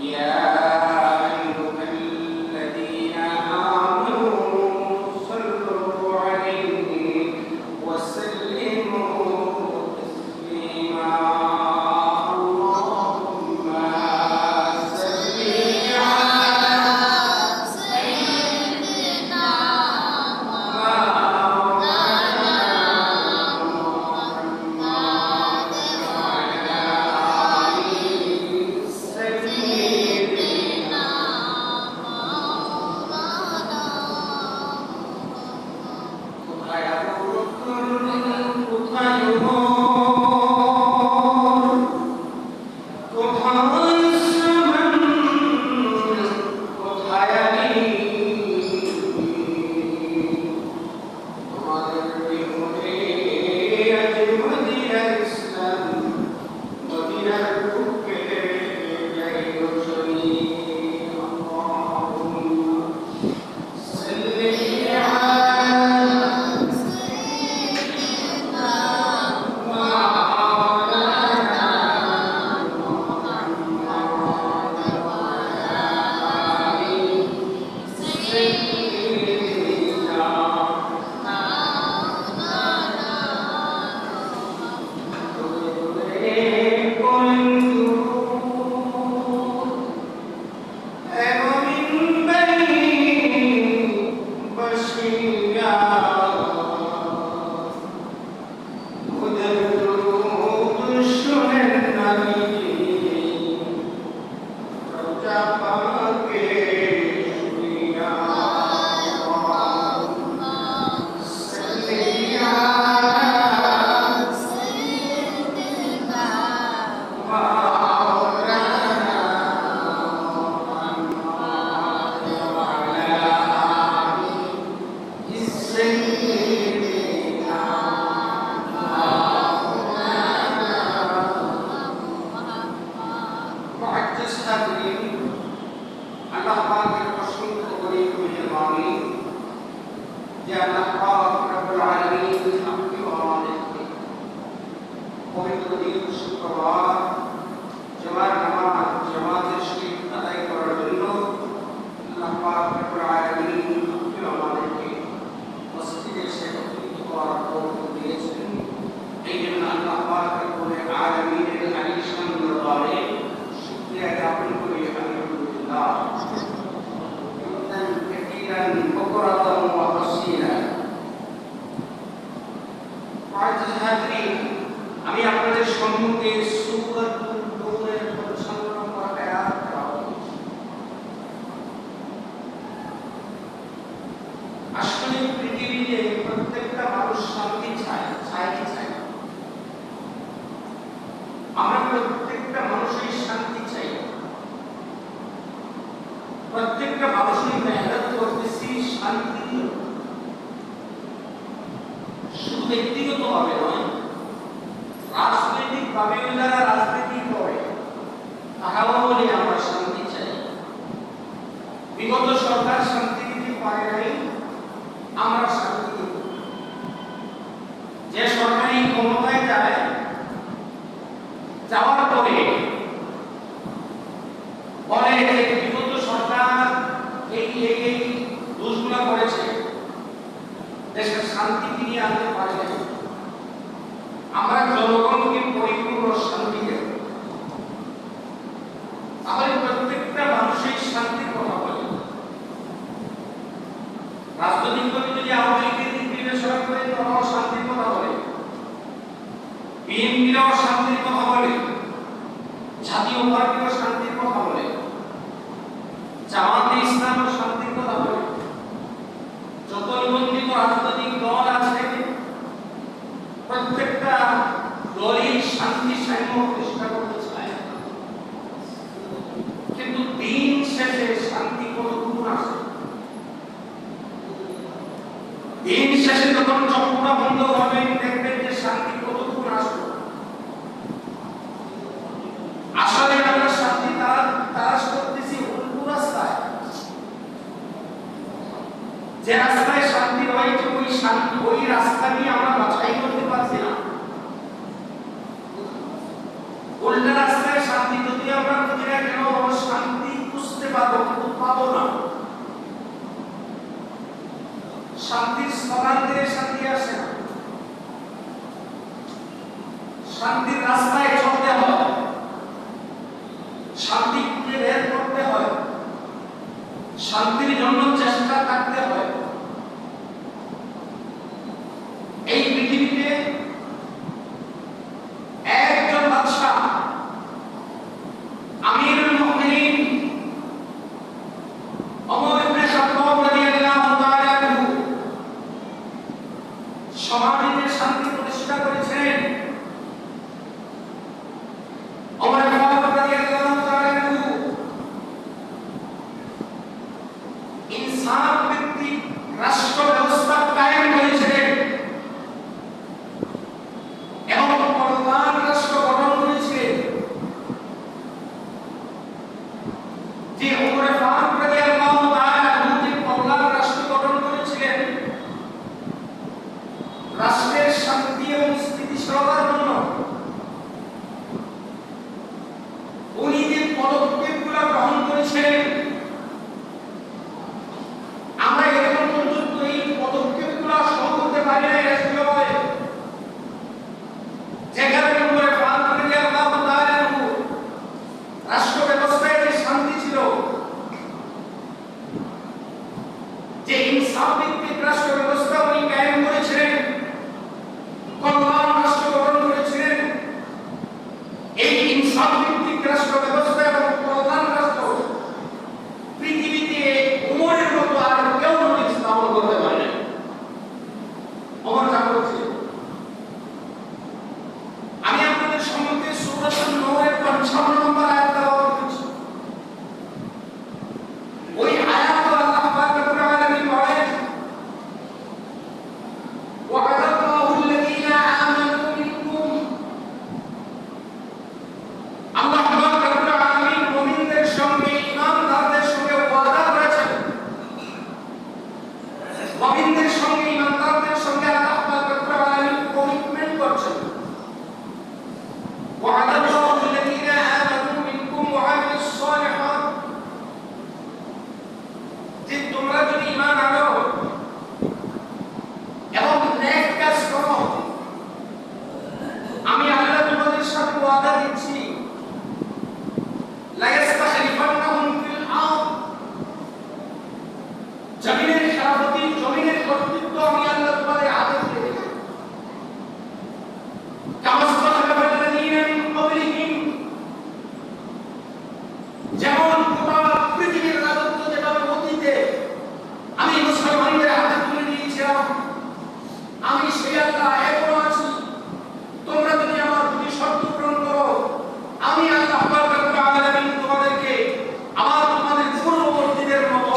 يا আল্লাহ পাকের অসংখ্য গরিব মেহরবানি যে আল্লাহ পাক রব্বুল আলামিন আপনি আমাদেরকে পবিত্র দিন শুক্রবার জুমার নামাজ জামাতের সহিত আদায় করার জন্য আল্লাহ পাক রব্বুল আলামিন আপনি আমাদেরকে মসজিদে এসে একত্রিত হওয়ার তৌফিক দিয়েছেন। এই জন্য আল্লাহ পাক রব্বুল আলামিনের আলিশান দরবারে শুকরিয়া জ্ঞাপন করি। আলহামদুলিল্লাহ بكرة وأصيلا। আমি আপনাদের সম্মুখে সূরাতুল নূরের 55 নম্বর আয়াত তেলাওয়াত করছি। আসলে পৃথিবীতে প্রত্যেকটা মানুষ শান্তি চায়, চায়। আমরা প্রত্যেকটা মানুষই শান্তি চাই, প্রত্যেকটা মানুষই মেহনত করতেছি শান্তি, শুধু ব্যক্তিগত ভাবে নয়, রাজনৈতিক ভাবে যারা রাজনীতি করে তারাও বলে আমরা শান্তি চাই। বিগত সরকার শান্তি দিতে পারে নাই, আমরা শান্তি দেব। যে সরকারি ক্ষমতায় যায়, যাওয়ার পরে বলে যে বিগত সরকার এই দোষগুলো করেছে, দেশের শান্তি ফিরিয়ে আনতে পারে না। আমরা জনগণকে পরিপূর্ণ শান্তি দেব। তাহলে প্রত্যেকটা মানুষের শান্তির কথা বলে। রাজনৈতিকভাবে যদি আওয়ামী লীগের দিক বিবেচনা করে তারাও শান্তির কথা বলে, বিএনপিরাও শান্তির কথা বলে, জাতীয় পার্টিও শান্তির কথা বলে, জামাতে ইসলামও শান্তির কথা বলে। যত নিবন্ধিত রাজনৈতিক দল আছে প্রত্যেকটা দলই শান্তি সাম্য প্রতিষ্ঠা করতে চায়, কিন্তু দিন শেষে শান্তি কতটুকু আসে? দিন শেষে যখন চক্রটা বন্ধ হবে দেখবেন যে শান্তি কতটুকু আসবে। আসলে আমরা শান্তি তালাশ করতেছি উল্টো রাস্তায়। যে রাস্তায় শান্তি রয়েছে ওই রাস্তা নিয়ে আমরা বাছাই করতে পারছি না। উল্টা রাস্তায় শান্তি যদি আমরা খুঁজে না কেন শান্তি খুঁজতে পারবো, কিন্তু পাবো না। শান্তির স্থানান্তরে শান্তি আসে না। শান্তির রাস্তায় চলতে হয়, শান্তি খুঁজে বের করতে হয়, শান্তির জন্য চেষ্টা করতে হয়। এই পৃথিবীতে একজন বাদশা আমিরুল মুমিনিন ওমর ইবনে খাত্তাব রাদিয়াল্লাহু তাআলা আনহু সমাজে শান্তি প্রতিষ্ঠা করেছেন। ওমর রাদিয়াল্লাহু তাআলা আনহু ইনসাফ ভিত্তিক রাষ্ট্র ব্যবস্থা কায়েম করেছিলেন এবং কল্যাণ রাষ্ট্র গঠন করেছিলেন। যে ওমর ফারুক রাদিয়াল্লাহু তাআলা আনহু যে কল্যাণ রাষ্ট্র গঠন করেছিলেন, রাষ্ট্রের শান্তি এবং স্থিতিশীলতার জন্য উনি যে পদক্ষেপগুলো গ্রহণ করেছিলেন, আমরা এখন পর্যন্ত এই পদক্ষেপগুলো সহ করতে পারি না। রাষ্ট্রীয়ভাবে যেখানে ওমর ফারুক রাদিয়াল্লাহু তাআলা আনহু রাষ্ট্র ব্যবস্থায় যে শান্তি ছিল, যে ইনসাফ ভিত্তিক রাষ্ট্র ব্যবস্থা উনি কায়েম করেছিলেন, কল্যাণ রাষ্ট্র গঠন করেছিলেন, এই ইনসাফ ভিত্তিক রাষ্ট্র ব্যবস্থা এবং কল্যাণ রাষ্ট্র পৃথিবীতে ওমরের মতো আর কেউ স্থাপন করতে পারে না। ওমর যা করেছিলেন, আমি আপনাদের সম্মুখে সূরাতুন নূরের 55 নম্বর আয়াত তেলাওয়াত করছি। জমিনের খেলাফতি, জমিনের কর্তৃত্ব আমি আল্লাহ তোমাদের হাতে তুলে দিলাম। যেমন গোটা পৃথিবীর রাজত্ব যেভাবে অতীতে আমি মুসলমানদের হাতে তুলে দিয়েছিলাম, আমি সেই আল্লাহ এখনো আছি। তোমরা যদি আমার দুটি শর্ত পূরণ করো, আমি আল্লাহ তোমাদেরকে আমার তোমাদের পূর্ববর্তীদের মতো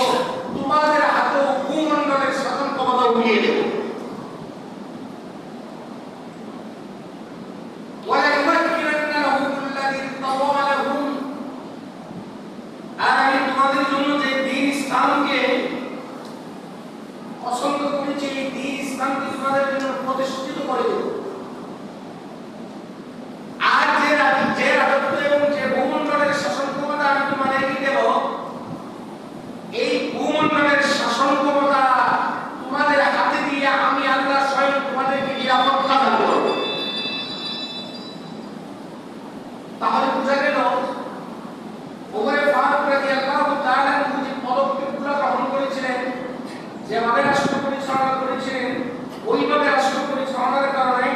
তোমাদের হাতেও ভূমণ্ডলের শাসন ক্ষমতা উঠিয়ে দেব। আর আমি তোমাদের জন্য যে দ্বীন ইসলামকে পছন্দ করেছি, এই দ্বীন ইসলামকে তোমাদের জন্য প্রতিষ্ঠিত করে দেব। আর যে রাজত্ব এবং যে ভূমণ্ডলের শাসন ক্ষমতা আমি তোমাদেরকে দেব, এই ভূমণ্ডলের শাসন ক্ষমতা তোমাদের হাতে দিয়ে আমি আল্লাহ স্বয়ং তোমাদেরকে নিরাপত্তা দান করব। তাহলে বোঝা গেল ওমরে ফারুক রাদিয়াল্লাহু তাআলা যে পদক্ষেপগুলো গ্রহণ করেছিলেন, যেভাবে রাষ্ট্র পরিচালনা করেছিলেন, ওইভাবে রাষ্ট্র পরিচালনার কারণে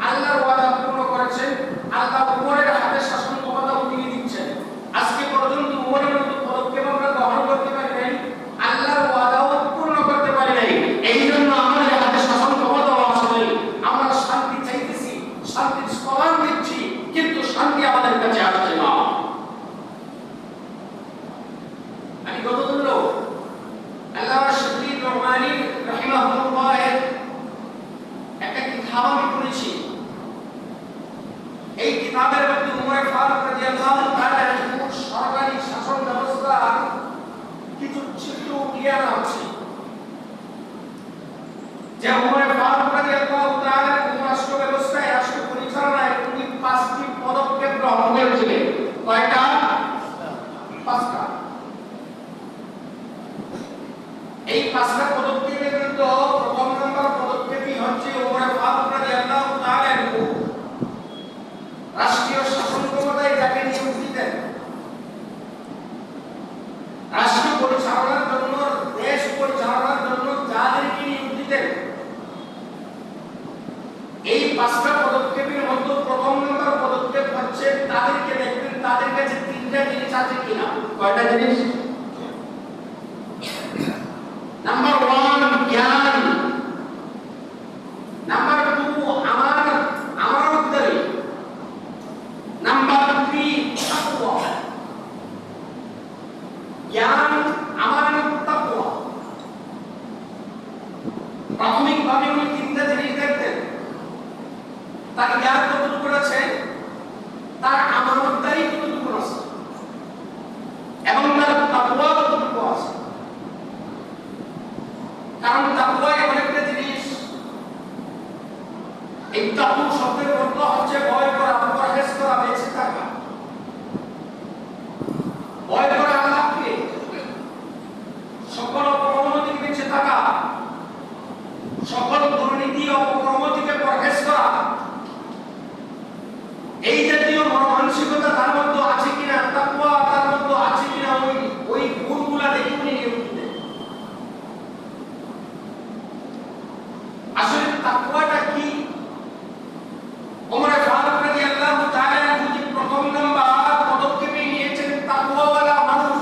আল্লাহর ওয়াদা পূর্ণ করেছেন। আল্লাহ ওমরের হাতে শাসন ক্ষমতা উঠিয়ে দিচ্ছেন। আজকে পর্যন্ত ওমরের মতো পদক্ষেপ আমরা গ্রহণ করতে পারি নাই, আল্লাহর ওয়াদাও পূর্ণ করতে পারি নাই। এই জন্য আমাদের হাতে শাসন ক্ষমতা আসলে আমরা শান্তি চাইতেছি, শান্তির স্লোগান দিচ্ছি, কিন্তু শান্তি আমাদের কাছে আসছে না। আমি গতদিন আল্লামা শফিউর রহমানী রাহিমাহুল্লাহ একটা কিতাব আমি পড়েছি। এই কিতাবের মধ্যে উমর ফারুক রাদিয়াল্লাহু তাআলা সরকারি শাসন ব্যবস্থা কিছু চিত্র উঠিয়ে আনা হচ্ছে, যে উমর ফারুক রাদিয়াল্লাহু তাআলা রাষ্ট্র ব্যবস্থায়, রাষ্ট্র পরিচালনায় উনি 5টি পদক্ষেপ গ্রহণ করেছিলেন। কয়টা? 5টা। এই 5টা পদক্ষেপের মধ্যে প্রথম নম্বর পদক্ষেপই হচ্ছে উমর ফারুক রাদিয়াল্লাহু তাআলা রাষ্ট্রীয় শাসন ক্ষমতায় যাকে নিয়োগ দিতেন, রাষ্ট্র পরিচালনার জন্য, দেশ পরিচালনার জন্য যাদেরকে নিয়োগ দিতেন, এই 5টা পদক্ষেপের মধ্যে প্রথম নম্বর পদক্ষেপ হচ্ছে তাদেরকে দেখবেন তাদের কাছে 3টা জিনিস আছে কিনা। কয়টা জিনিস? নাম্বার 1 জ্ঞান, নাম্বার 2 আমানতদারি, নাম্বার 3 তাকওয়া। জ্ঞান, আমানত, তাকওয়া। প্রাথমিকভাবে উনি 3টা জিনিস দেখতেন। তার জ্ঞান কতটুকু আছে, তার আমানতদারি কতটুকু আছে, এবং তার তাকওয়া কতটুকু আছে। কারণ তাকওয়া এমন একটা জিনিস, এই তাকওয়া শব্দের অর্থ হচ্ছে ভয় করা, পরহেজ করা, বেঁচে থাকা। ভয় করা আল্লাহকে, সকল অপকর্ম থেকে বেঁচে থাকা, সকল দুর্নীতি অপকর্ম থেকে পরহেজ করা। এই জাতীয় মানসিকতা তার মধ্যে আছে কিনা, তাকওয়া তার মধ্যে আছে কিনা, ওই গুণগুলা দেখে উনি নিয়োগ দিতেন। আসলে তাকওয়াটা কি? ওমর ফারুক রাদিয়াল্লাহু তাআলা প্রথম নাম্বার পদক্ষেপে নিয়েছেন তাকওয়াওয়ালা মানুষ,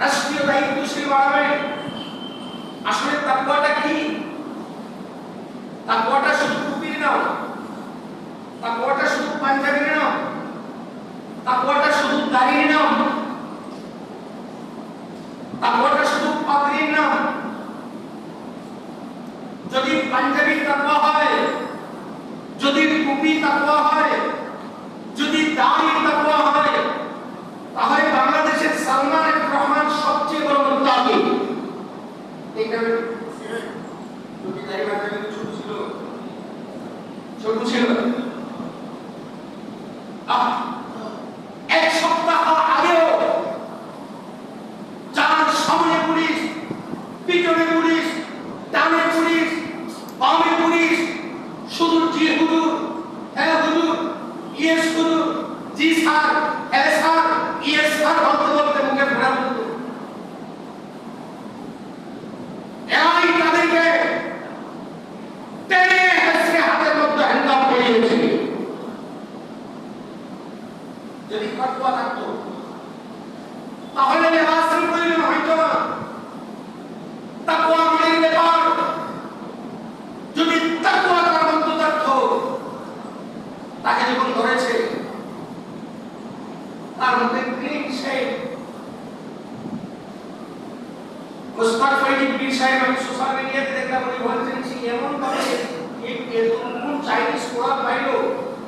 রাষ্ট্রীয় দায়িত্বশীল বানাবেন। আসলে তাকওয়াটা কি? তাকওয়াটা শুধু টুপির নাম, তাকওয়াটা শুধু পাঞ্জাবির নাম, তাকওয়াটা শুধু দাড়ির নাম, তাকওয়াটা শুধু পাগড়ির নাম। যদি পাঞ্জাবি তাকওয়া হয়, যদি টুপি তাকওয়া হয়, যদি দাড়ি তাকওয়া হয়, তাহলে বাংলাদেশের সালমান এফ রহমান সবচেয়ে বড় মুত্তাকি। ঠিক না? টুপি দাড়ি পাঞ্জাবি ছোট ছিল, ছোট ছিল। এক সপ্তাহ আগেও যার সামনে পুলিশ, পিছনে পুলিশ, ডানে পুলিশ, বামে পুলিশ, শুধু জি হুজুর, হ্যাঁ হুজুর, থাকতো, তাহলে লেবাসের প্রয়োজন হইতো না। তাকওয়া আমাদের ব্যাপার। যদি তাকওয়া তার মধ্যে থাকতো, তাকে যখন ধরেছে তার মধ্যে ক্লিন শেড মুস্তাক ফরিদ পীর সাহেব, আমি সোশ্যাল মিডিয়াতে দেখলাম উনি বলছেন এমন ভাবে কোন চাইনিজ কোরআন পাইলো,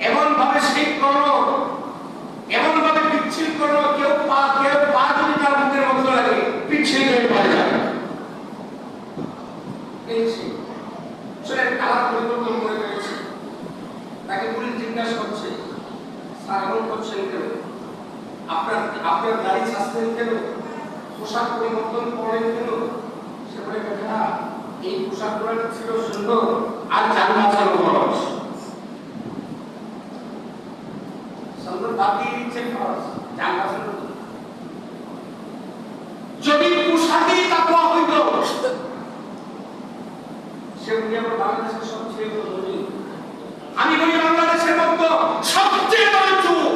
এমন ভাবে শেখ করো, এমন ভাবে পিচ্ছিল করো, কেউ পা যদি তার মুখের মধ্যে লাগে পিচ্ছিল হয়ে পড়ে যায়। কালার পরিবর্তন করে ফেলেছে। তাকে পুলিশ জিজ্ঞাসা করছে, স্যার এমন করছেন কেন? আপনার গাড়ি ছাড়ছেন কেন? পোশাক পরিবর্তন করেন কেন? সে বলে, বেটা এই পোশাকগুলো ছিল সুন্দর আর যান বাঁচানো খরচ। সুন্দর বাদ দিয়ে দিচ্ছে খরচ, যান বাঁচানো। যদি পোশাকই তাকওয়া হইত, সে বলি আমরা বাংলাদেশের সবচেয়ে বড় ধনী। আমি বলি বাংলাদেশের মধ্যে সবচেয়ে বড় চোর,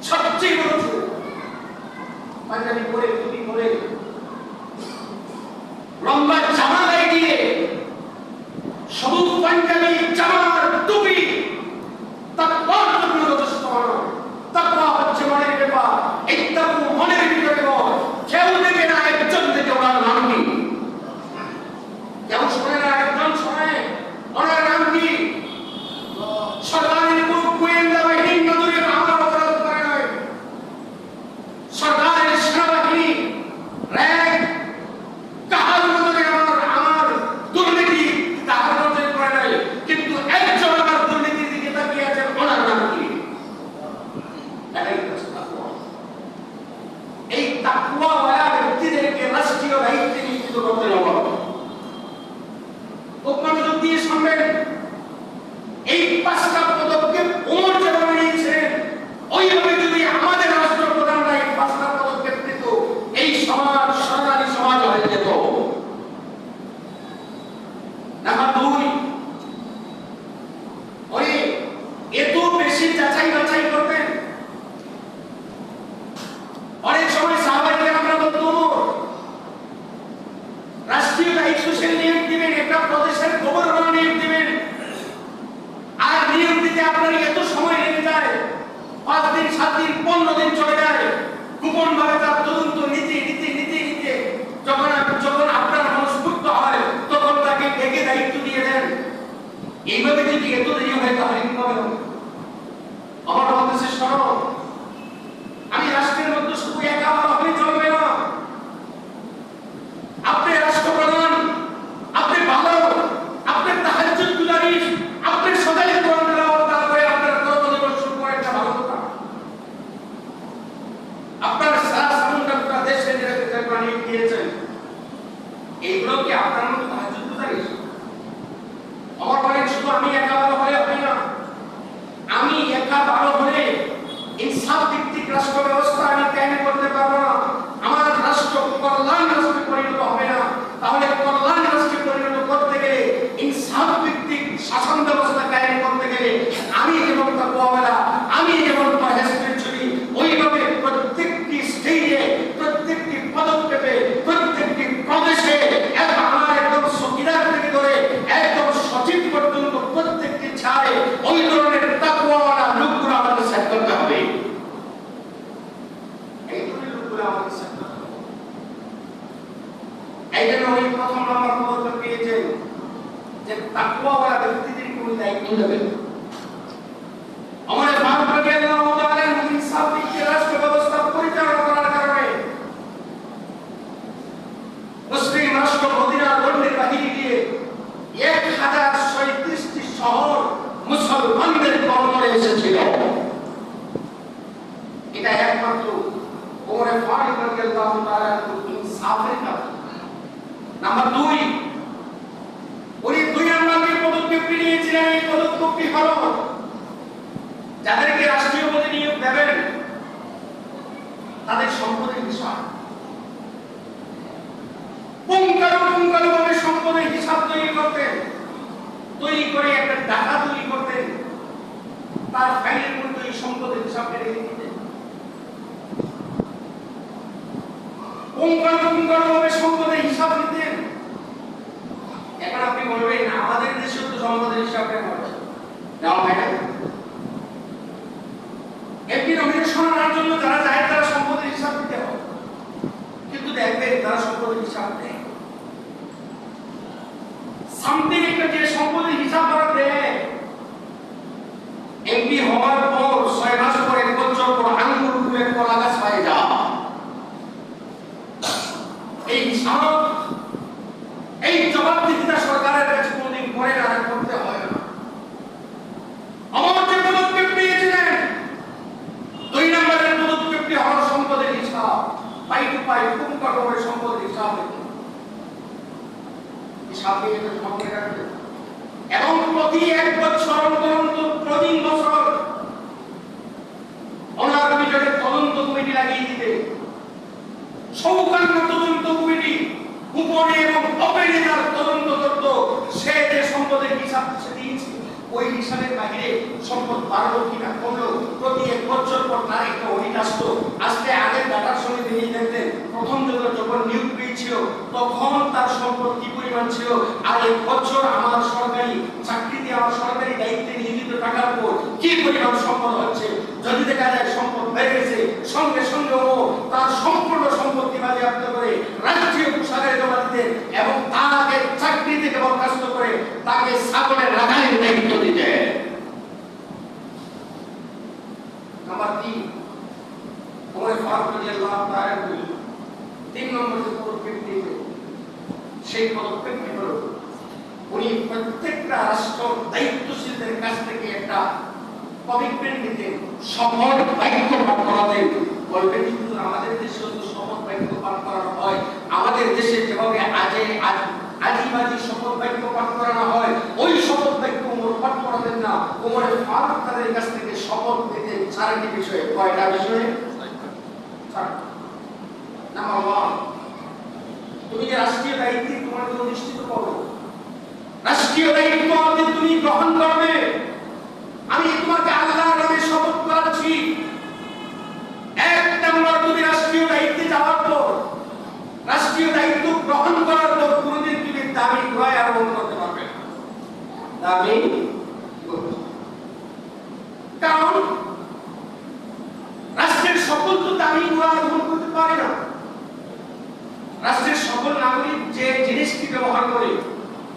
সবচেয়ে বড় চোর। পাঞ্জাবি পরে, টুপি পরে, লম্বা জামা গায়ে দিয়ে, সবুজ পাঞ্জাবি, জামার টুপি, তাকওয়ার জন্য যথেষ্ট হলো। তাকওয়া হচ্ছে মনের ব্যাপার। এই তাকওয়া মনের ভিতরে বল। কেউ দেখে না একজন থেকে ওনার নাম কি, কেউ শোনে না একজন শোনে ওনার নাম কি। সরকারের কোন গোয়েন্দা বাহিনীর নজরে আমার অপরাধ করে নয়, সরকারের সেনাবাহিনী র্যাব কাহার নজরে আমার দুর্নীতি তাহার নজরে করে নাই, কিন্তু একজন আমার দুর্নীতির দিকে তাকিয়ে আছেন, ওনার নাম কি। এই তাকওয়াওয়ালা ব্যক্তিদেরকে রাষ্ট্রীয় দায়িত্বে নিয়োজিত করতে হবে। খুব মনোযোগ দিয়ে শুনবেন। এই 5টা পদক্ষেপ ওমর যেমন নিয়েছেন, ওইভাবে যদি আমাদের রাষ্ট্রপ্রধানরা এই 5টা পদক্ষেপ নিত, এই সমাজ সরকারি সমাজ হয়ে যেত। নাম্বার 2, ওই এত বেশি যাচাই বাছাই করতেন। অনেক সময় সাহাবায়ে কেরামরা বলতো, রাষ্ট্রীয় দায়িত্বশীল নিয়োগ দিবেন, একটা প্রদেশের গভর্নর নিয়োগ দিবেন, আর নিয়োগ দিতে আপনার এত সময় লেগে যায়, 5 দিন 7 দিন 15 দিন চলে যায়। গোপন ভাবে তার তদন্ত নীতি যখন আপনার মনস্ফূর্ত হয়, তখন তাকে ডেকে দায়িত্ব দিয়ে দেন। এইভাবে যদি এত দেরি হয়, তাহলে কিভাবে হবে? আমার বাংলাদেশের সরব, আমি রাষ্ট্রের মধ্যে শুধু একা বলা হলে চলবে না। আপনি রাষ্ট্রপ্রধান, আপনি ভালো, আপনি তাহাজ্জুদ গুজারি, আপনি সদাই কোরআন তেলাওয়াত তারপরে আপনার কর্মজীবন শুরু করে, একটা ভালো কথা। আপনার সারা সামুন্ডা দেশে যে প্রাণী দিয়েছেন, এইগুলো কি আপনার মতো তাহাজ্জুদ গুজারি? আমার বলেন শুধু আমি একা ভালো হলে হবে না। আমি একা ভালো হলে ইনসাফ ভিত্তিক রাষ্ট্র ব্যবস্থা আমি কায়েম করতে পারবো না। আমার রাষ্ট্র কল্যাণ রাষ্ট্রে পরিণত হবে না। তাহলে কল্যাণ রাষ্ট্রে পরিণত করতে গেলে, ইনসাফ ভিত্তিক শাসন ব্যবস্থা কায়েম করতে গেলে, আমি যেমন তাকওয়াওয়ালা, আমি যেমন পরহেজগার, ওইভাবে প্রত্যেকটি স্টেজে, প্রত্যেকটি পদক্ষেপে, প্রত্যেকটি প্রদেশে, আমার একদম চকিদার থেকে ধরে একদম সচিব পর্যন্ত প্রত্যেকটি ছাড়ে ওই ধরনের তাকওয়াওয়ালা লোকগুলো আমাদের সেট করতে হবে। এই ধরনের লোকগুলো আমাদের সেট করতে হবে। এই জন্য ওই প্রথম নম্বর পদক্ষেপ পেয়েছেন যে তাকওয়াওয়ালা ব্যক্তিদেরকে উনি দায়িত্ব দেবেন। আমাদের ফারুক রাদিয়াল্লাহু তাআলা ইনসাফ ভিত্তিক রাষ্ট্র ব্যবস্থা পরিচালনা করার কারণে মুসলিম রাষ্ট্র মদিনার গণ্ডের বাহিনী দিয়ে 1037টি শহর মুসলমানদের কবলে এসেছিল। এটা একমাত্র ওমর ফারুক রাদিয়াল্লাহু তাআলা ইনসাফের কারণে। নাম্বার 2, উনি 2 নম্বর পদক্ষেপটি নিয়েছিলেন। এই পদক্ষেপটি হলো, যাদেরকে রাষ্ট্রীয় পদে নিয়োগ দেবেন তাদের সম্পদের হিসাব, পুঙ্খানুপুঙ্খানুভাবে সম্পদের হিসাব তৈরি করে একটা ডাটা তৈরি করতেন, তার ফাইলের মধ্যে এই সম্পদের হিসাবটা রেখে দিতেন। পুঙ্খানুপুঙ্খভাবে সম্পদের হিসাব নিতেন। এখন আপনি বলবেন আমাদের দেশে তো সম্পদের হিসাব নেওয়া হয় না। এমপি নমিনেশন আনার জন্য যারা যায় তারা সম্পদের হিসাব দিতে হয়, কিন্তু দেখবেন তারা সম্পদের হিসাব নেয় সামথিং একটা যে সম্পদের হিসাব করা দেয়। এমপি হওয়ার পর 6 মাস পর 1 বছর পর আঙ্গুর ফুলে কলা গাছ হয়ে যা এই হিসাব এই জবাবদিহিতা সরকারের কাছে কোনদিন করে না, করতে হয় না। আমার যে পদক্ষেপ নিয়েছিলেন 2 নম্বরের পদক্ষেপটি হলো সম্পদের হিসাব, পাই টু পাই পুঙ্খানুপুঙ্খ সম্পদের হিসাব মনে রাখবেন। এবং প্রতি 1 বছর অন্তর 3 বছর ওনার ভিতরে তদন্ত কমিটি লাগিয়ে দিতে, 54 তদন্ত কমিটি গোপনে এবং ওপেনে তার তদন্ত করত। সে যে সম্পদের হিসাব সে দিয়েছে ওই হিসাবের বাইরে সম্পদ বাড়লো কিনা কমলো, প্রতি 1 বছর পর তার একটা অডিট আসতো। আসলে আগের ডাটার সঙ্গে মিলিয়ে দেখতেন প্রথম যখন নিয়োগ পেয়েছিল তখন তার সম্পদ কি পরিমাণ ছিল, আর 1 বছর আমার সরকারি চাকরিতে আমার সরকারি দায়িত্বে নিয়োজিত টাকার উপর কি পরিমাণ সম্পদ হচ্ছে। যদি দেখা যায় সম্পদ বেড়ে গেছে, সঙ্গে সঙ্গে ও তার সম্পূর্ণ সম্পত্তি বাজেয়াপ্ত করে রাষ্ট্রীয় কোষাগারে জমা দিতেন এবং তাকে চাকরি থেকে বরখাস্ত করে তাকে ছাগলের রাখালের দায়িত্ব দিতেন। নাম্বার 3 ওমর ফারুক রাদিয়াল্লাহু তাআলা 3 নম্বর যে পদক্ষেপ নিয়েছেন সেই পদক্ষেপটি হলো উনি প্রত্যেকটা রাষ্ট্র দায়িত্বশীলদের কাছ থেকে একটা কমিটমেন্ট নিতেন, শপথ বাক্য পাঠ করাতেন। বলবেন শুধু আমাদের দেশে তো শপথ বাক্য পাঠ করানো হয়, আমাদের দেশে যেভাবে আজিবাজি শপথ বাক্য পাঠ করানো হয় ওই শপথ বাক্য ওমর পাঠ করাতেন না। ওমর ফারুক তাদের কাছ থেকে শপথ নিতেন 4টি বিষয়ে। কয়টা বিষয়ে? 4। নাম্বার 1, তুমি যে রাষ্ট্রীয় দায়িত্ব তোমার জন্য নিশ্চিত করো, রাষ্ট্রীয় দায়িত্ব তুমি গ্রহণ করবে। আমি তোমাকে আল্লাহর নামে শপথ করাচ্ছি, 1 নম্বর তুমি রাষ্ট্রীয় দায়িত্বে যাওয়ার পর, রাষ্ট্রীয় দায়িত্ব গ্রহণ করার পর কোনদিন তুমি দামি ঘোড়ায় আরোহণ করতে পারবে না। দামি কারণ রাষ্ট্রের সকল তো দামি ঘোড়া আরোহণ করতে পারে না। রাষ্ট্রের সকল নাগরিক যে জিনিসটি ব্যবহার করে,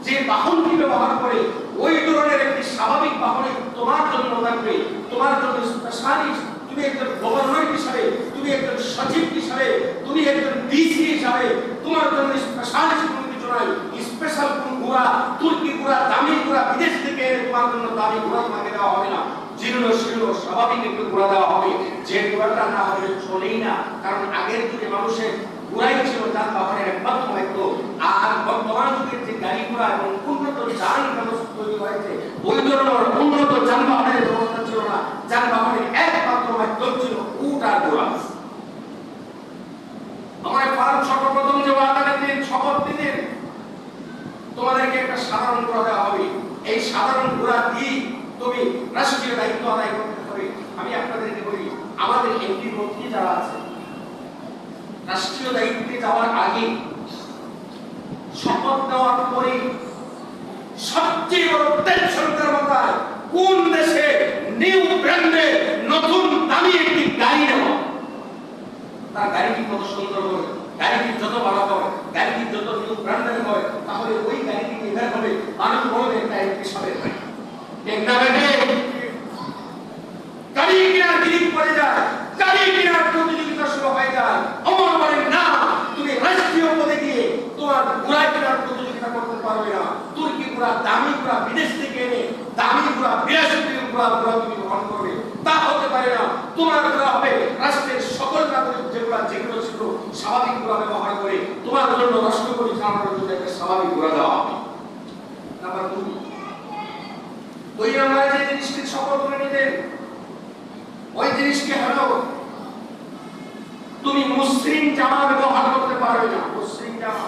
যে বাহনটি ব্যবহার করে, ওই ধরনের একটি স্বাভাবিক বাহনে তোমার জন্য থাকবে, তোমার জন্য স্পেশালিস্ট, তুমি একজন গভর্নর হিসাবে, তুমি একজন সচিব হিসাবে, তুমি একজন ডিসি হিসাবে তোমার জন্য স্পেশালিস্ট কোনো কিছু নাই। স্পেশাল কোন ঘোড়া, তুর্কি ঘোড়া, দামি ঘোড়া বিদেশ থেকে এনে তোমার জন্য দামি ঘোড়া তোমাকে দেওয়া হবে না। জীর্ণ শীর্ণ স্বাভাবিক একটু ঘোড়া দেওয়া হবে, যে ঘোড়াটা না হলে চলেই না। কারণ আগের যুগে মানুষের ঘোড়াই ছিল যানবাহনের একমাত্র মাধ্যম, আর বর্তমান যুগের যে গাড়ি ঘোড়া এবং উন্নত যান ব্যবস্থা তৈরি হয়েছে ওই ধরনের উন্নত যানবাহনের ব্যবস্থা ছিল না। যানবাহনের একমাত্র মাধ্যম ছিল উট আর ঘোড়া। আমার ফারুক সর্বপ্রথম যে আদালতে শপথ দিতেন তোমাদেরকে একটা সাধারণ ঘোড়া দেওয়া হবে, এই সাধারণ ঘোড়া দিয়ে তুমি রাষ্ট্রীয় দায়িত্ব আদায় করতে হবে। আমি আপনাদেরকে বলি, আমাদের এমপি মন্ত্রী যারা আছে রাষ্ট্রীয় দায়িত্বে যাওয়ার আগে শপথ নেওয়ার পরে সবচেয়ে বড় টেনশনটার মাথায় কোন দেশে নিউ ব্র্যান্ডের নতুন দামি একটি গাড়ি নেওয়া। তার গাড়িটি কত সুন্দর হবে, গাড়িটি যত ভালো হবে, গাড়িটি যত নিউ ব্র্যান্ডের হয়, তাহলে ওই গাড়িটি বের হবে মানুষ বলবে এটা একটি সাবেক গাড়ি। গাড়ি কেনার দিন পড়ে যায়, গাড়ি কেনার প্রতিযোগিতা শুরু হয়ে যায়। আমার বলেন না, তুমি রাষ্ট্রীয় পদে গিয়ে তোমার ঘোড়া কেনার প্রতিযোগিতা করতে পারবে না। তুর্কি ঘোড়া, দামি ঘোড়া বিদেশ থেকে এনে দামি ঘোড়া, বিলাসবহুল ঘোড়া তুমি গ্রহণ করবে, তা হতে পারে না। তোমার ঘোড়া হবে রাষ্ট্রের সকল নাগরিক যেগুলো ছিল স্বাভাবিক ঘোড়া ব্যবহার করে তোমার জন্য রাষ্ট্র পরিচালনার জন্য একটা স্বাভাবিক ঘোড়া দেওয়া হবে। নাম্বার 2, ওই নম্বরে যে জিনিসটি শপথ করে নিতেন ওই জিনিসটি হলো তুমি মুসলিম জামা ব্যবহার করতে পারবে না। মুসলিম জামা,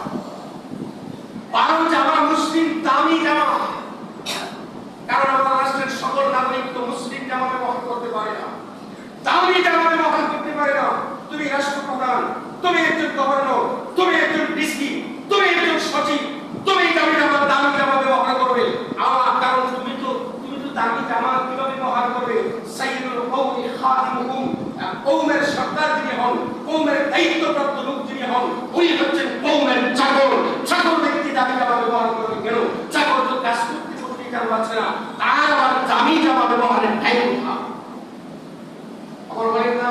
পারো জামা মুসলিম দামি জামা, কারণ আমার রাষ্ট্রের সকল নাগরিক তো মুসলিম জামা ব্যবহার করতে পারে না, দামি জামা ব্যবহার করতে পারে না। তুমি রাষ্ট্রপ্রধান, তুমি একজন গভর্নর, কওমের দায়িত্বপ্রাপ্ত লোক যিনি হন উনি হচ্ছেন কওমের চাকর। চাকর ব্যক্তি দাবি জামা ব্যবহার করবে কেন? চাকর তো কাজ করতে করতে কার পাচ্ছে না, তার আবার দামি জামা ব্যবহারের টাইম কোথা? আমার বলেন না,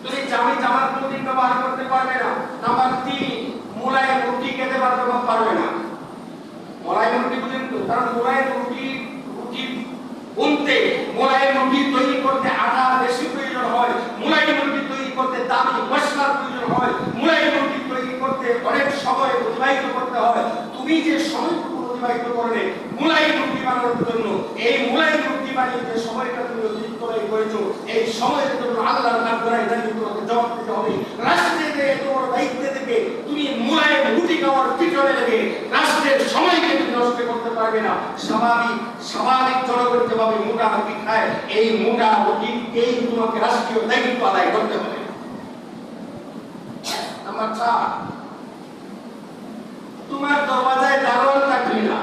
তুমি জামি জামার কোনদিন ব্যবহার করতে পারবে না। নাম্বার 3, মোলায়েম রুটি খেতে পারবে না। মোলায়েম রুটি বুঝেন তো? কারণ মোলায়েম রুটি বুনতে, মোলায়েম রুটি তৈরি করতে আটা বেশি প্রয়োজন হয়, মোলায়েম রুটি তৈরি করতে দামি মশলার প্রয়োজন হয়, মোলায়েম রুটি তৈরি করতে অনেক সময় অতিবাহিত করতে হয়। তুমি যে সময়টুকু অতিবাহিত করবে মোলায়েম রুটি বানানোর জন্য, এই মোলায়েম রুটি বানিয়ে যে সময়টা তুমি অতিরিক্ত ব্যয় করেছো, এই সময়ের জন্য আল্লাহর কাছে দাঁড়িয়ে তোমাকে জবাব দিতে হবে। রাষ্ট্রে তোমার দায়িত্বে থেকে তুমি মোলায়েম রুটি খাওয়ার পিছনে লেগে রাষ্ট্রের সময়কে তুমি নষ্ট করতে পারবে না। স্বাভাবিক জনগণ যেভাবে মোটা রুটি খায়, এই মোটা রুটিকেই তোমাকে রাষ্ট্রীয় দায়িত্ব আদায় করতে হবে। নাম্বার 4, তোমার দরওয়াজায় দারোয়ান থাকবে না।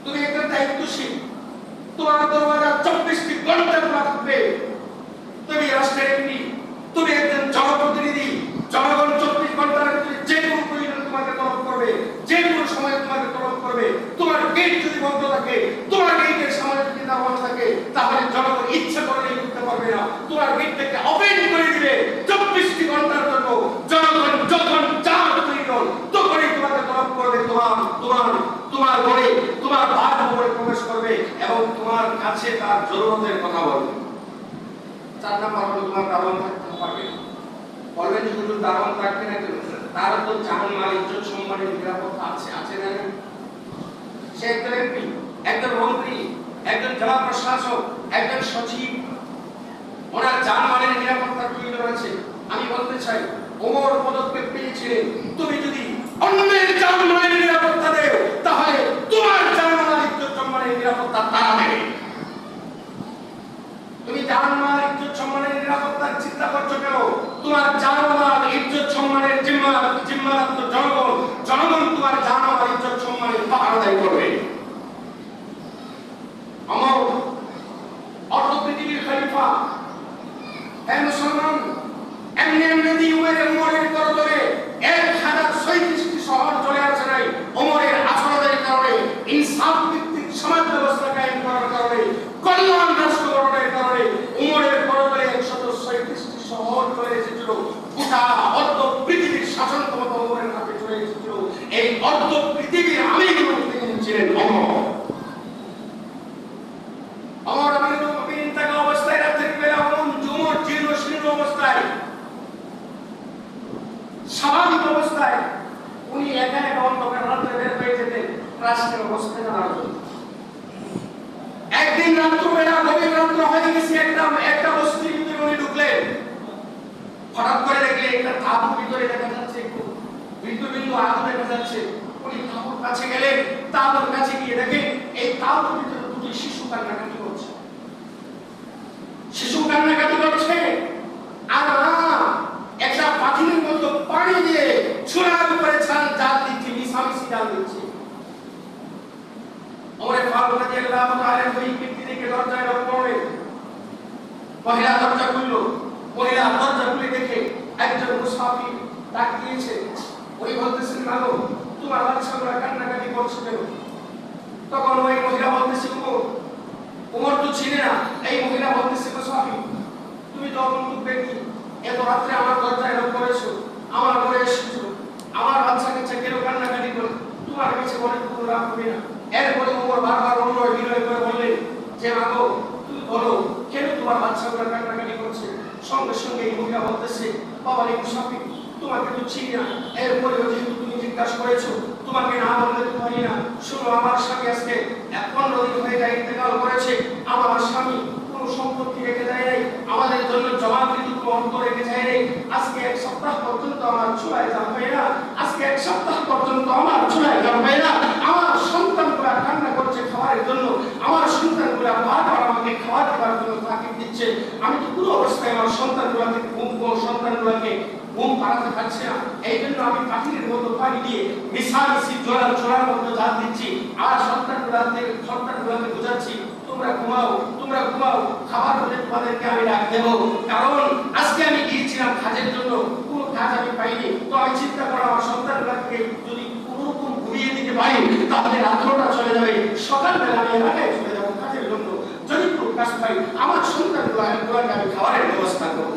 তুমি একটা দায়িত্বশীল, তোমার দরওয়াজা 24টি ঘন্টা খোলা থাকবে। তুমি রাষ্ট্রের একটি, তুমি একজন জনপ্রতিনিধি। জনগণ 24 ঘন্টার ভিতরে যে কোনো প্রয়োজন তোমাকে তলব করবে, যে কোনো সময় তোমাকে তলব করবে। তোমার গেট যদি বন্ধ থাকে, তোমার গেটের সামনে যদি দারোয়ান থাকে, তাহলে জনগণ ইচ্ছা করলে ঢুকতে পারবে না। তোমার গেটটাকে ওপেন করে দিবে 24টি ঘন্টার জন্য। জনগণ যখন চার প্রয়োজন তখনই তোমাকে তলব করবে। তোমার ঘরে, তোমার বাসভবনে প্রবেশ করবে এবং তোমার কাছে তার জরুরতের কথা বলবে। 4 নাম্বার হলো তোমার দারোয়ান থাকতে পারবে। বলবেন যে হুজুর দারোয়ান থাকবে না কেন? তার তো জান মাল ইজ্জত সম্মানের নিরাপত্তা আছে না? সে একজন এমপি, একজন মন্ত্রী, একজন জেলা প্রশাসক, একজন সচিব, ওনার জান মালের নিরাপত্তার প্রয়োজন আছে। আমি বলতে চাই, ওমর পদক্ষেপ পেয়েছিলেন, তুমি যদি অন্যের জান মালের নিরাপত্তা দেও, তাহলে তোমার জান মাল ইজ্জত সম্মানের নিরাপত্তা তারা দেবে। তুমি জান মাল ইজ্জত সম্মানের নিরাপত্তার চিন্তা করছো কেন? তোমার জান মাল ইজ্জত সম্মানের জিম্মাদার তো জনগণ তোমার জান মাল ইজ্জত সম্মানের পাহারাদারি করবে। আমার অর্ধ পৃথিবীর খলিফা মুসলমান এমনি দিয়ে উমরের করদরে 1037টি শহর চলে আসে নাই। উমরের আচরণের কারণে, ইনসাফ ভিত্তিক সমাজ ব্যবস্থা কায়েম করার কারণে, কল্যাণ রাষ্ট্র গঠনের কারণে উমরের করদরে 137টি শহর চলে এসেছিল। গোটা অর্ধ পৃথিবীর শাসন ক্ষমতা উমরের হাতে চলে এসেছিল। এই অর্ধ পৃথিবীর আমির ছিলেন উমর। অবস্থায় রাতের বেলা উমর জীর্ণ শীর্ণ অবস্থায়, স্বাভাবিক অবস্থায় উনি একা অন্ধকার রাত্রে বের হয়ে যেতেন রাষ্ট্রের অবস্থা জানার জন্য। একদিন রাত্রবেলা, গভীর রাত্র হয়ে গেছে, একটা বস্তির ভিতরে উনি ঢুকলেন। হঠাৎ করে দেখলেন একটা তাঁবুর ভিতরে দেখা যাচ্ছে একটু বিন্দু বিন্দু আলো দেখা যাচ্ছে। উনি তাঁবুর কাছে গেলেন, তাঁবুর কাছে গিয়ে দেখেন এই তাঁবুর ভিতরে দুটি শিশু কান্নাকাটি করছে। আর একটা পাথরের মতো পানি দিয়ে চুলার উপরে জাল দিচ্ছে, মিশামিশি জাল দিচ্ছে। ওমর ফারুক রাদিয়াল্লাহু তাআলা ওই ব্যক্তিকে দরজায় নক করলেন। মহিলা দরজা খুলল। মহিলা দরজা খুলে দেখে একজন মুসাফির ডাক দিয়েছে। উনি বলতেছেন, মাগো তোমার বাচ্চাগুলো কান্নাকাটি করছে কেন? তখন ওই মহিলা বলতেছে, উমর তো ছিলেন না। এই মহিলা বলতেছে, মুসাফির তুমি তো অবন্ধু ব্যক্তি, এত রাত্রে আমার দরজায় নক করেছো, আমার ঘরে এসেছো, আমার বাচ্চা কাছে কেন কান্নাকাটি করে? তোমার কাছে বলে কোনো রাগ হবে না? এরপরে উমর বারবার অনুনয় বিনয় করে বললেন যে, মাগো তুমি বলো কেন তোমার বাচ্চাগুলো কান্নাকাটি করছে? সঙ্গে সঙ্গে এই মহিলা বলতেছে, বাবা এই মুসাফির তোমাকে তো চিনি না, এরপরে যেহেতু তুমি জিজ্ঞাসা করেছো তোমাকে না বললে তো পারি না। শুনো, আমার স্বামী আজকে 15 দিন হয়ে যায় ইন্তেকাল করেছে। আমার স্বামী কোনো সম্পত্তি রেখে যায় নাই, আমাদের জন্য জমাকৃত কোনো অর্থ রেখে যায় নাই। আজকে 1 সপ্তাহ পর্যন্ত আমার চুলায় জাল হয় না, আজকে 1 সপ্তাহ পর্যন্ত আমার চুলায় জাল হয় না। আমার সন্তানগুলা কান্না করছে খাবারের জন্য, আমার সন্তানগুলা বারবার আমাকে খাবার দেওয়ার জন্য তাকিদ দিচ্ছে। আমি তো পুরো অবস্থায় আমার সন্তানগুলাকে ঘুম পাড়াতে পারছি না। এই জন্য আমি পাখির মতো পানি দিয়ে মিশামিশি জোড়ার মতো জাল দিচ্ছি আর সন্তানগুলাকে বোঝাচ্ছি, তো তোমরা ঘুমাও, তোমরা ঘুমাও, খাবার হলে তোমাদেরকে আমি ডাক দেবো। কারণ আজকে আমি গিয়েছিলাম কাজের জন্য, কোনো কাজ আমি পাইনি। তো আমি চিন্তা করলাম আমার সন্তানগুলোকে যদি কোনোরকম ঘুরিয়ে দিতে পারি তাহলে রাত্রটা চলে যাবে, সকালবেলা আমি এলাকায় চলে যাবো কাজের জন্য। যদি কোনো কাজ পাই আমার সন্তানগুলোকে আমি খাবারের ব্যবস্থা করবো।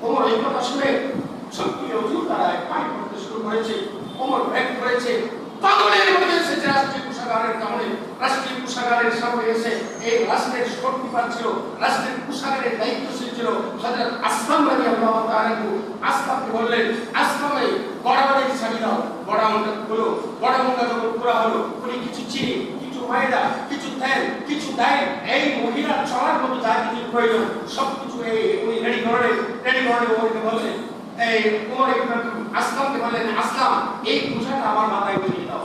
ওমর এই কথা শুনে সক্রিয় অজুর দ্বারা পানি পড়তে শুরু করেছে। ওমর ব্যাগ করেছে, পাগলের মধ্যে এসেছে রাষ্ট্রীয় কোষাগারের কামড়ে। রাষ্ট্রীয় কোষাগারের সামনে এসে এই রাষ্ট্রের শক্তিপাত ছিল, রাষ্ট্রের কোষাগারের দায়িত্বশীল ছিল হযরত আসলাম রাদিয়াল্লাহু তাআলা। আসলামকে বললেন, আসলামে গোডাউনের চাবি দাও। গোডাউনটা খুলো। গোডাউনটা যখন খোলা হলো, উনি কিছু চিনি, কিছু ময়দা, কিছু তেল, কিছু ডাল, এই মহিলা চলার মতো যা কিছু প্রয়োজন সবকিছু উনি রেডি করলেন। ওমরকে বললেন, এই ওমর আসলামকে বললেন, আসলাম এই বোঝাটা আমার মাথায় উঠিয়ে দাও।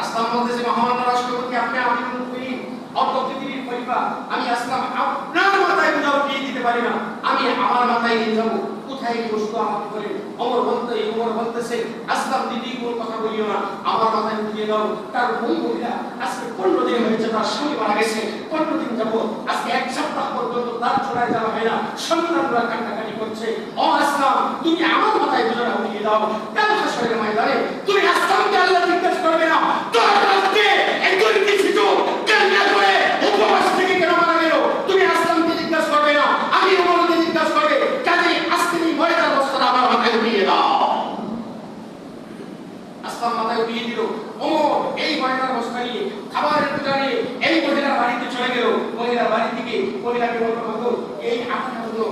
আসলাম বলতেছে, মহামান্য রাষ্ট্রপতি, আপনি আমিরুল মুমিনিন, অত পৃথিবীর খলিফা, আমি আসলাম আপনার মাথায় বোঝা উঠিয়ে দিতে পারি না, আমি আমার মাথায় নিয়ে যাবো। কোথায় এই বস্তু আমাকে বলে? ওমর বলতেছে, আসলাম দিদি কোনো কথা বলিও না, আমার মাথায় উঠিয়ে দাও। তার ওই মহিলা আজকে 15 দিন হয়েছে তার স্বামী মারা গেছে, 15 দিন যাবো, আজকে 1 সপ্তাহ পর্যন্ত তার চড়ায় যাওয়া হয় না, সন্তানরা কান্নাকাটি করছে। ও আসলাম, তুমি আমার মাথায় বোঝাটা উঠিয়ে দাও। কাল হাসরের ময়দানে তুমি আসলামকে আল্লাহ জিজ্ঞেস করবে না, তোর রাতে একজন কিছু কান্না করে উপবাস থেকে কেন মারা গেল? তুমি আসলামকে জিজ্ঞেস করবে না, আমি ওমরকে জিজ্ঞেস করবে। কাজে আজকে এই ময়দার বস্তাটা আমার মাথায় উঠিয়ে দাও। আসলাম মাথায় উঠিয়ে দিল। ওমর এই ময়দার বস্তা নিয়ে খাবারের পূজা নিয়ে এই মহিলার বাড়িতে চলে গেল। মহিলার বাড়ি থেকে মহিলাকে বলল, এই আটাটা হলো।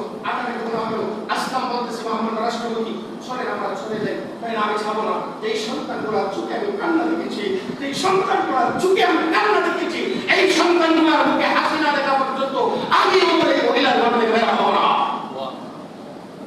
আসলাম বলতেছে, মহামান্য রাষ্ট্রপতি, চলে আমরা চলে যাই। তাই না, আমি যাবো না। এই সন্তানগুলোর চোখে আমি কান্না দেখেছি, এই সন্তানগুলোর চোখে আমি কান্না দেখেছি, এই সন্তানগুলোর মুখে হাসি না দেখা পর্যন্ত আমি ওমর এই মহিলার ঘর থেকে বের হবো না।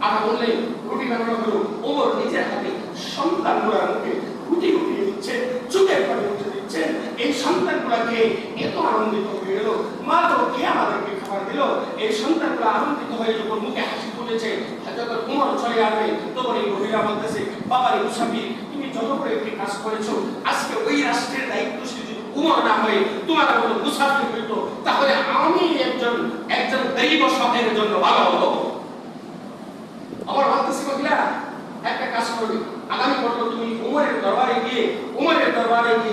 আর বললেন, রুটি বানানো হলো। ওমর নিজের হাতে সন্তানগুলোর মুখে রুটি উঠিয়ে দিচ্ছেন, চোখের পানি উঠে দিচ্ছেন। এই সন্তানগুলোকে এত আনন্দিত হয়ে গেল, মা তো কে আমাদেরকে খাবার দিল। এই সন্তানগুলো আনন্দিত হয়ে যখন মুখে হাসি ফুটেছে, যখন ওমর চলে আসবে তখন এই মহিলা বলতেছে, বাবারে মুসাফির, তুমি যত করে একটি কাজ করেছো, আজকে ওই রাষ্ট্রের দায়িত্বশীল যদি ওমর না হয়ে তোমার মতো মুসাফির হইতো তাহলে আমি একজন গরিব শখের জন্য ভালো হতো। আমার ভাবতেছি, মহিলা একটা কাজ করবে, আগামী বছর তুমি ওমরের দরবারে গিয়ে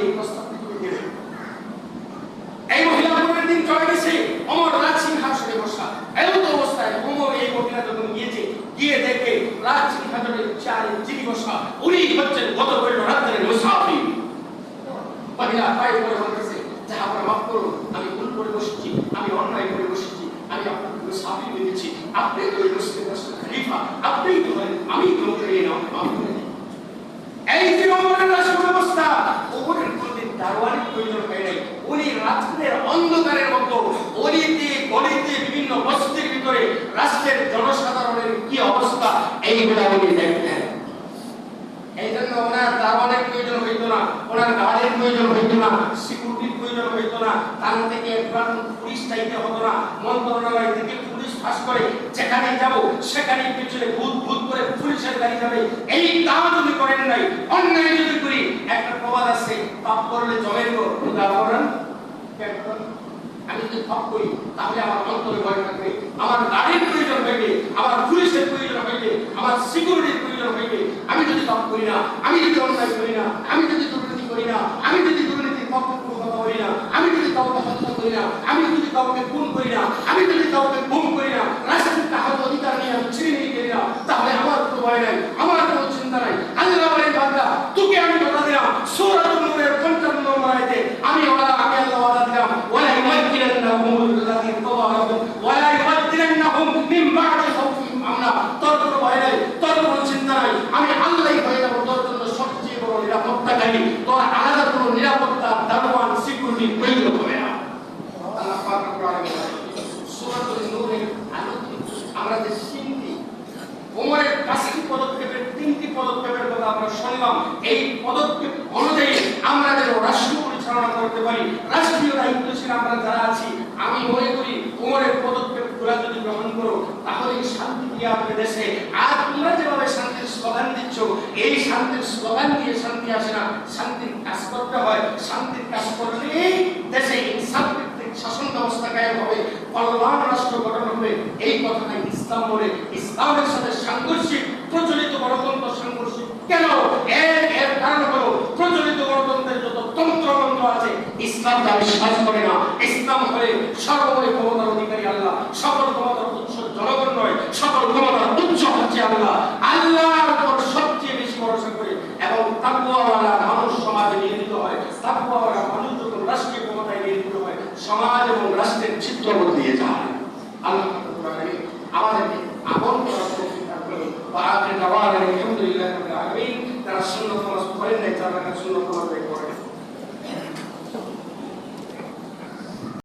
এই প্রস্তাবটি তুমি দেবে। এই মহিলা পরের দিন চলে গেছে, ওমর রাজ সিংহাসনে বসা। এমন অবস্থায় ওমর এই মহিলা যখন গিয়ে দেখে রাজ সিংহাসনের চেয়ারে যিনি বসা, উনি হচ্ছেন গত বৈল রাত্রের মুসাফির। মহিলা পায়ে পড়ে বলতেছে, যা আমরা মাফ করুন, আমি ভুল করে বসেছি, আমি অন্যায় করে বসেছি, আমি আপনাকে মুসাফির ভেবেছি, আপনি তো এই মুসলিম রাষ্ট্রের খলিফা, আপনিই তো বলেন, আমি তো এই নাম মাফ করে দিই। এই যে ওমরের রাষ্ট্র ব্যবস্থা, ওমরের কোনদিন দারোয়ানের প্রয়োজন হয় নাই। উনি রাত্রের অন্ধকারের মতো অলিতে গলিতে বিভিন্ন বস্তির ভিতরে রাষ্ট্রের জনসাধারণের কি অবস্থা এইগুলা উনি দেখতেন। এই জন্য ওনার দারোয়ানের প্রয়োজন হইতো না, ওনার গার্ডের প্রয়োজন হইতো না, সিকিউরিটির প্রয়োজন হইতো না, তার থেকে পুলিশ চাইতে হতো না। মন্ত্রণালয় থেকে পুলিশ পাস করে যেখানে যাব সেখানে পিছনে ভূত করে পুলিশের গাড়ি যাবে। এই কাজ যদি করেন নাই, অন্যায় যদি করি, একটা প্রবাদ আছে, পাপ করলে জমের গো উদাহরণ। আমি যদি পাপ করি তাহলে আমার অন্তরে ভয় থাকবে, আমার গাড়ির প্রয়োজন হইবে, আমার পুলিশের প্রয়োজন হইবে, আমার সিকিউরিটির প্রয়োজন হইবে। আমি যদি পাপ করি না, আমি যদি অন্যায় করি না, আমি যদি দুর্নীতি করি না, আমি যদি দুর্নীতির পক্ষে কথা বলি না, আমি যদি কাউকে হত্যা করি না, আমি যদি কাউকে খুন করি না, আমি যদি কাউকে গুম করি না, রাষ্ট্রের কাহার অধিকার নিয়ে আমি ছিনিয়ে নিয়ে করি না, তাহলে আমার কোনো ভয় নাই, আমার কোনো চিন্তা নাই। আল্লাহ বলেন, বান্দা তোকে আমি কথা দিলাম, সূরাতুন নূরের 55 নম্বর আয়াতে আমি আল্লাহ ওয়াদা দিলাম, ওয়ালা ইউমাক্কিনান্নাহুম আল্লাযী তাওয়ারাহুম ওয়ালা ইউবাদদিলান্নাহুম মিন বা'দি খাওফিহিম আমনা। তোর কোনো ভয় নাই, তোর কোনো চিন্তা নাই, আমি আল্লাহই হয়ে যাব তোর জন্য সবচেয়ে বড় নিরাপত্তাকারী। তোর আলাদা কোনো নিরাপত্তা দারোয়ান সিকিউরিটি প্রয়োজন হবে না। আল্লাহ পাক কোরআনে সূরাতুন নূরের আলোকে আমরা যে চিন্তি ওমরের 5টি পদক্ষেপের 3টি পদক্ষেপের কথা আমরা শুনলাম। এই পদক্ষেপ অনুযায়ী আমরা যেন রাষ্ট্র পরিচালনা করতে পারি, রাষ্ট্রীয় দায়িত্বশীল আমরা যারা আছি, আমি মনে করি ওমরের পদক্ষেপগুলো যদি গ্রহণ করো তাহলে শান্তি ফিরে আসবে দেশে। আর তোমরা যেভাবে শান্তির স্লোগান দিচ্ছ, এই শান্তির স্লোগান দিয়ে শান্তি আসে না, শান্তির কাজ করতে হয়। শান্তির কাজ করলে দেশে ইনসাফ ভিত্তিক শাসন ব্যবস্থা কায়েম হবে, কল্যাণ রাষ্ট্র গঠন হবে। এই কথাটাই ইসলাম বলে। ইসলামের সাথে সাংঘর্ষিক প্রচলিত গণতন্ত্র সাংঘর্ষিক কেন? এর কারণ হলো প্রচলিত গণতন্ত্রের যত তন্ত্রমন্ত্র আছে ইসলাম তা বিশ্বাস করে না। ইসলাম হলে সর্বময় ক্ষমতার অধিকারী আল্লাহ, সকল ক্ষমতার উৎস জনগণ নয়, সকল ক্ষমতার উৎস হচ্ছে আল্লাহ। আল্লাহর উপর সবচেয়ে বেশি ভরসা করে এবং তাকওয়াওয়ালা মানুষ সমাজে নিয়োজিত হয়। তাকওয়াওয়ালা মানুষ যখন রাষ্ট্রীয় ক্ষমতায় নিয়োজিত হয়, সমাজ এবং রাষ্ট্রের চিত্র বদলিয়ে যায়। আল্লাহ আমাদেরকে আপন করার তৌফিক দান করুন। ওয়া আখিরু দাওয়ানা আলহামদুলিল্লাহি